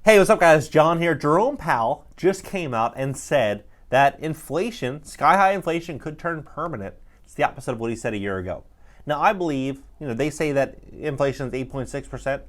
Hey, what's up, guys? John here. Jerome Powell just came out and said that inflation, sky-high inflation, could turn permanent. It's the opposite of what he said a year ago. Now, I believe, they say that inflation is 8.6%.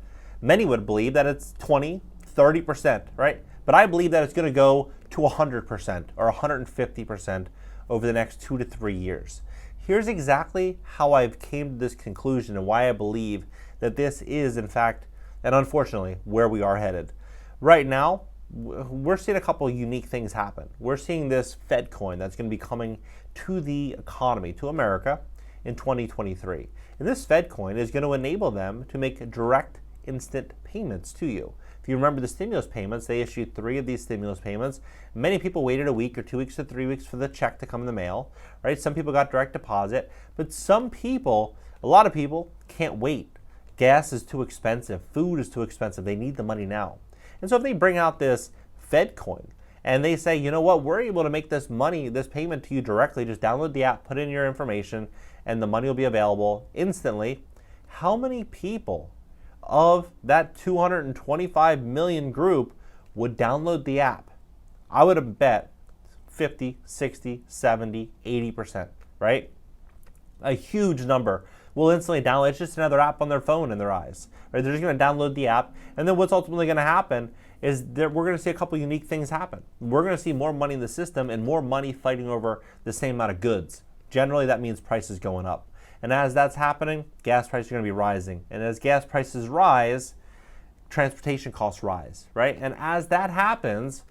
Many would believe that it's 20, 30%, right? But I believe that it's going to go to 100% or 150% over the next 2 to 3 years. Here's exactly how I've came to this conclusion and why I believe that this is, in fact, and unfortunately, where we are headed. Right now, we're seeing a couple of unique things happen. We're seeing this Fed coin that's going to be coming to the economy, to America, in 2023. And this Fed coin is going to enable them to make direct, instant payments to you. If you remember the stimulus payments, they issued 3 of these stimulus payments. Many people waited a week or 2 weeks to 3 weeks for the check to come in the mail, right? Some people got direct deposit, but some people, a lot of people, can't wait. Gas is too expensive. Food is too expensive. They need the money now. And so if they bring out this Fed coin and they say, you know what, we're able to make this money, this payment to you directly, just download the app, put in your information, and the money will be available instantly. How many people of that 225 million group would download the app? I would have bet 50, 60, 70, 80%, right? A huge number will instantly download. It's just another app on their phone in their eyes, right? They're just going to download the app, and then what's ultimately going to happen is that we're going to see a couple unique things happen. We're going to see more money in the system and more money fighting over the same amount of goods. Generally, that means prices going up. And as that's happening, gas prices are going to be rising. And as gas prices rise, transportation costs rise, right? And as that happens,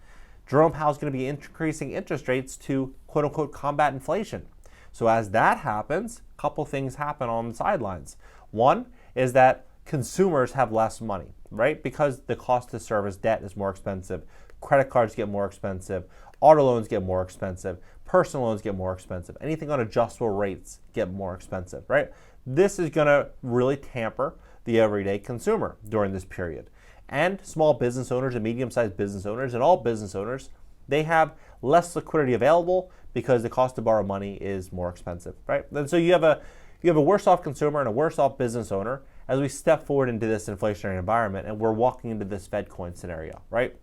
Jerome Powell is going to be increasing interest rates to quote unquote combat inflation. So as that happens, a couple things happen on the sidelines. One is that consumers have less money, right? Because the cost to service debt is more expensive. Credit cards get more expensive. Auto loans get more expensive. Personal loans get more expensive. Anything on adjustable rates get more expensive, right? This is going to really tamper the everyday consumer during this period. And small business owners and medium-sized business owners and all business owners, they have less liquidity available because the cost to borrow money is more expensive, right? And so you have a worse off consumer and a worse off business owner as we step forward into this inflationary environment and we're walking into this Fed coin scenario, right?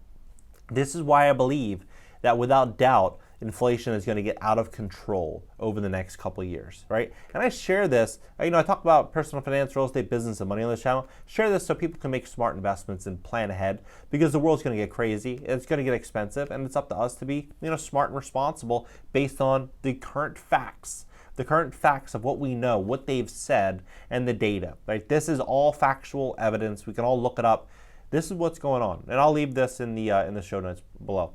This is why I believe that without doubt, inflation is going to get out of control over the next couple of years, right? And I share this, I talk about personal finance, real estate, business, and money on this channel. Share this so people can make smart investments and plan ahead because the world's going to get crazy, it's going to get expensive, and it's up to us to be, smart and responsible based on the current facts. The current facts of what we know, what they've said, and the data, right? This is all factual evidence. We can all look it up. This is what's going on, and I'll leave this in the show notes below.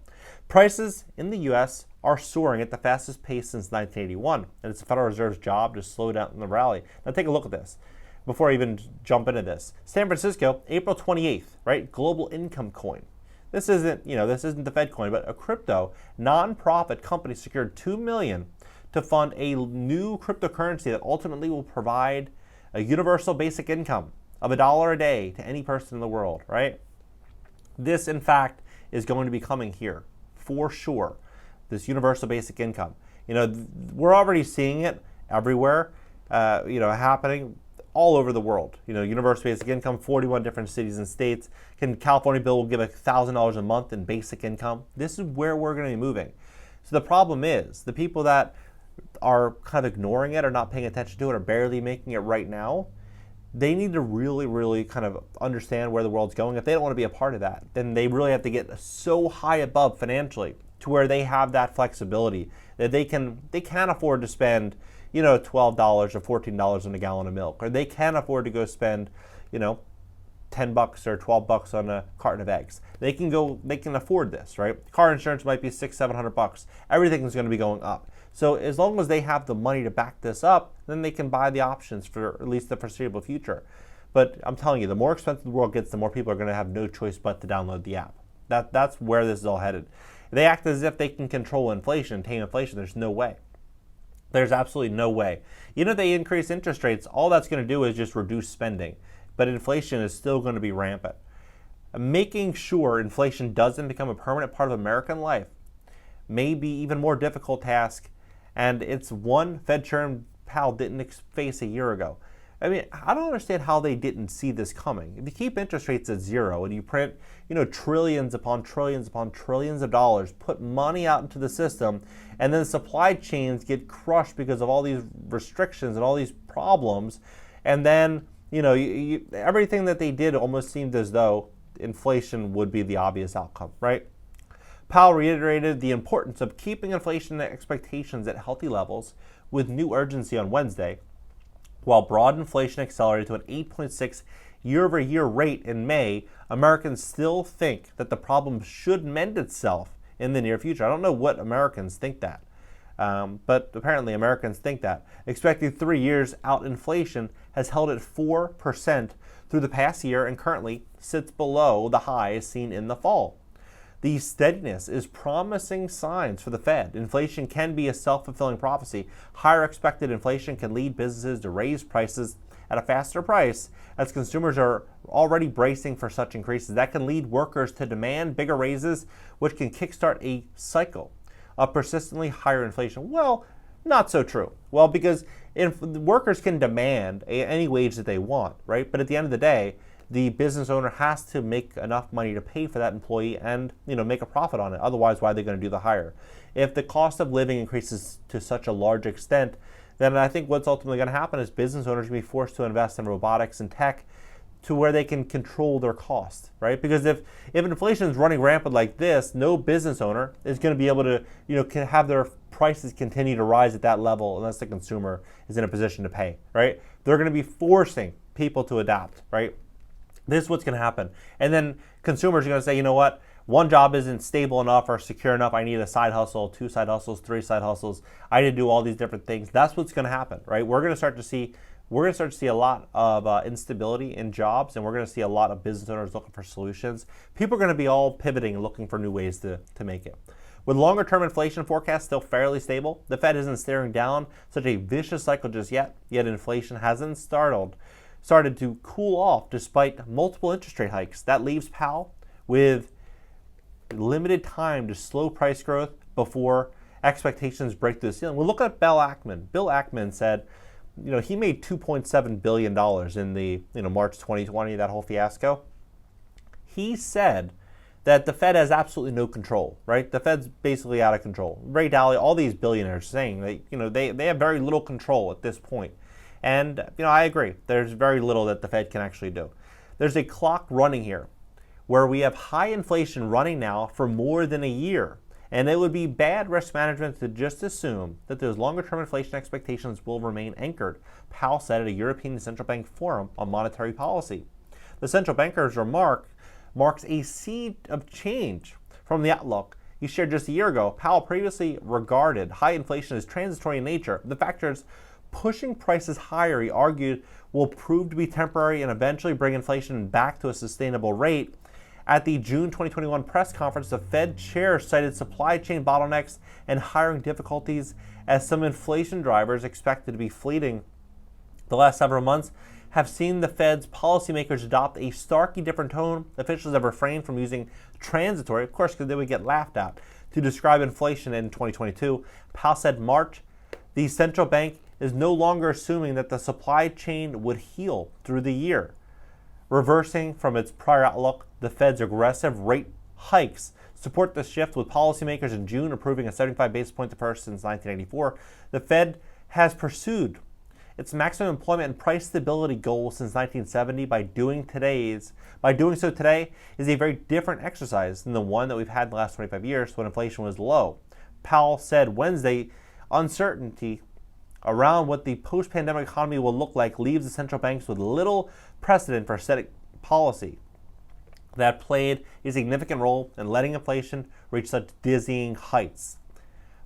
Prices in the U.S. are soaring at the fastest pace since 1981, and it's the Federal Reserve's job to slow down the rally. Now take a look at this before I even jump into this. San Francisco, April 28th, right? Global Income Coin. This isn't the Fed coin, but a crypto nonprofit company secured $2 million to fund a new cryptocurrency that ultimately will provide a universal basic income of $1 a day to any person in the world, right? This, in fact, is going to be coming here for sure. This universal basic income. We're already seeing it everywhere, happening all over the world. Universal basic income, 41 different cities and states. California bill will give $1,000 a month in basic income. This is where we're going to be moving. So the problem is the people that are kind of ignoring it or not paying attention to it or barely making it right now, they need to really, really kind of understand where the world's going. If they don't want to be a part of that, then they really have to get so high above financially to where they have that flexibility that they can afford to spend, $12 or $14 on a gallon of milk, or they can afford to go spend, $10 or $12 on a carton of eggs. They can afford this, right? Car insurance might be $600-700. Everything is going to be going up. So as long as they have the money to back this up, then they can buy the options for at least the foreseeable future. But I'm telling you, the more expensive the world gets, the more people are going to have no choice but to download the app. That's where this is all headed. They act as if they can control inflation, tame inflation. There's no way. There's absolutely no way. Even if they increase interest rates, all that's going to do is just reduce spending. But inflation is still going to be rampant. Making sure inflation doesn't become a permanent part of American life may be even more difficult task. And it's one Fed Chairman Powell didn't face a year ago. I mean, I don't understand how they didn't see this coming. If you keep interest rates at zero and you print, trillions upon trillions upon trillions of dollars, put money out into the system, and then supply chains get crushed because of all these restrictions and all these problems, and then, everything that they did almost seemed as though inflation would be the obvious outcome, right? Powell reiterated the importance of keeping inflation expectations at healthy levels with new urgency on Wednesday. While broad inflation accelerated to an 8.6 year-over-year rate in May, Americans still think that the problem should mend itself in the near future. I don't know what Americans think that, but apparently Americans think that. Expecting 3 years out inflation has held at 4% through the past year and currently sits below the highs seen in the fall. The steadiness is promising signs for the Fed. Inflation can be a self-fulfilling prophecy. Higher expected inflation can lead businesses to raise prices at a faster price as consumers are already bracing for such increases. That can lead workers to demand bigger raises, which can kickstart a cycle of persistently higher inflation. Well, not so true. Well, because if workers can demand any wage that they want, right? But at the end of the day, the business owner has to make enough money to pay for that employee and make a profit on it. Otherwise, why are they going to do the hire? If the cost of living increases to such a large extent, then I think what's ultimately going to happen is business owners are going to be forced to invest in robotics and tech to where they can control their costs, right? Because if inflation is running rampant like this, no business owner is going to be able to can have their prices continue to rise at that level unless the consumer is in a position to pay, right? They're going to be forcing people to adapt, right? This is what's going to happen. And then consumers are going to say, you know what? One job isn't stable enough or secure enough. I need a side hustle, 2 side hustles, 3 side hustles. I need to do all these different things. That's what's going to happen, right? We're going to start to see a lot of instability in jobs, and we're going to see a lot of business owners looking for solutions. People are going to be all pivoting and looking for new ways to make it. With longer-term inflation forecasts still fairly stable, the Fed isn't staring down such a vicious cycle just yet inflation hasn't started to cool off despite multiple interest rate hikes. That leaves Powell with limited time to slow price growth before expectations break through the ceiling. We'll look at Bill Ackman. Bill Ackman said, he made $2.7 billion in the March 2020, that whole fiasco. He said that the Fed has absolutely no control, right? The Fed's basically out of control. Ray Dalio, all these billionaires saying that they have very little control at this point. And I agree. There's very little that the Fed can actually do. There's a clock running here where we have high inflation running now for more than a year. And it would be bad risk management to just assume that those longer-term inflation expectations will remain anchored, Powell said at a European Central Bank forum on monetary policy. The central banker's remark marks a seed of change from the outlook he shared just a year ago. Powell previously regarded high inflation as transitory in nature. The factors pushing prices higher, he argued, will prove to be temporary and eventually bring inflation back to a sustainable rate. At the June 2021 press conference, the Fed chair cited supply chain bottlenecks and hiring difficulties as some inflation drivers expected to be fleeting. The last several months have seen the Fed's policymakers adopt a starkly different tone. Officials have refrained from using transitory, of course, because they would get laughed at, to describe inflation in 2022. Powell said March, the central bank is no longer assuming that the supply chain would heal through the year. Reversing from its prior outlook, the Fed's aggressive rate hikes support the shift, with policymakers in June approving a 75 basis point first since 1984. The Fed has pursued its maximum employment and price stability goal since 1970 by doing so today is a very different exercise than the one that we've had in the last 25 years when inflation was low. Powell said Wednesday, uncertainty around what the post-pandemic economy will look like leaves the central banks with little precedent for setting policy that played a significant role in letting inflation reach such dizzying heights.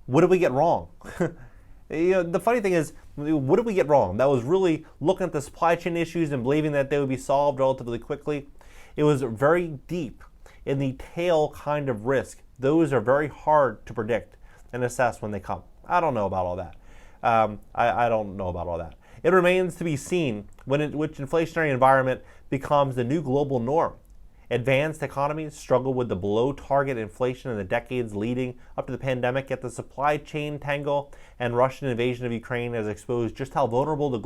What did we get wrong? The funny thing is, what did we get wrong? That was really looking at the supply chain issues and believing that they would be solved relatively quickly. It was very deep in the tail kind of risk. Those are very hard to predict and assess when they come. I don't know about all that. I don't know about all that. It remains to be seen which inflationary environment becomes the new global norm. Advanced economies struggle with the below-target inflation in the decades leading up to the pandemic, yet the supply chain tangle and Russian invasion of Ukraine has exposed just how vulnerable the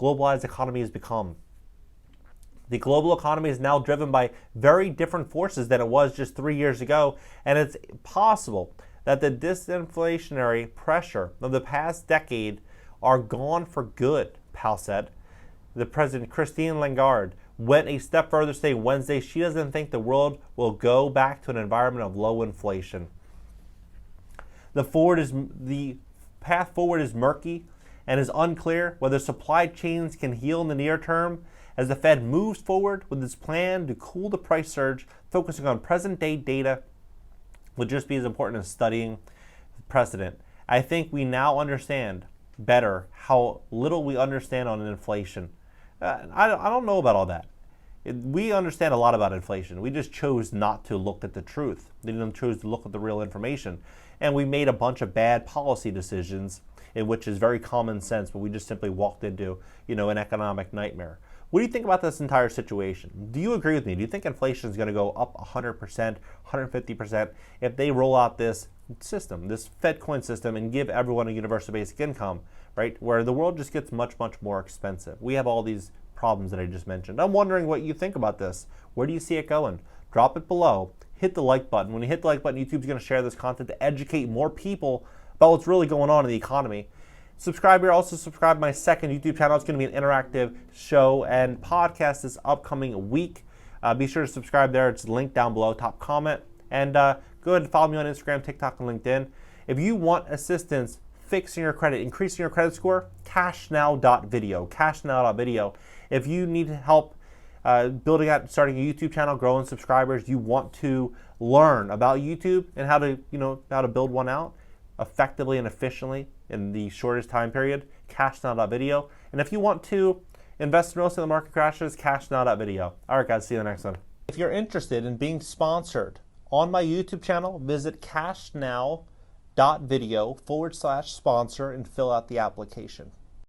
globalized economy has become. The global economy is now driven by very different forces than it was just 3 years ago, and it's possible that the disinflationary pressure of the past decade are gone for good, Powell said. The President, Christine Lagarde, went a step further, saying Wednesday she doesn't think the world will go back to an environment of low inflation. The path forward is murky and is unclear whether supply chains can heal in the near term as the Fed moves forward with its plan to cool the price surge, focusing on present-day data will just be as important as studying precedent. I think we now understand better how little we understand on inflation. I don't know about all that. We understand a lot about inflation. We just chose not to look at the truth. We didn't choose to look at the real information. And we made a bunch of bad policy decisions, in which is very common sense, but we just simply walked into, an economic nightmare. What do you think about this entire situation? Do you agree with me? Do you think inflation is going to go up 100%, 150% if they roll out this system, this Fed coin system, and give everyone a universal basic income, right? Where the world just gets much, much more expensive. We have all these problems that I just mentioned. I'm wondering what you think about this. Where do you see it going? Drop it below. Hit the like button. When you hit the like button, YouTube's going to share this content to educate more people about what's really going on in the economy. Subscribe here. Also subscribe to my second YouTube channel. It's going to be an interactive show and podcast this upcoming week. Be sure to subscribe there. It's linked down below, top comment. And go ahead and follow me on Instagram, TikTok, and LinkedIn. If you want assistance fixing your credit, increasing your credit score, cashnow.video. Cashnow.video. If you need help building out, starting a YouTube channel, growing subscribers, you want to learn about YouTube and how to build one out effectively and efficiently in the shortest time period, cashnow.video. And if you want to invest in real estate when the market crashes, cashnow.video. All right, guys, see you in the next one. If you're interested in being sponsored on my YouTube channel, visit cashnow.video/sponsor and fill out the application.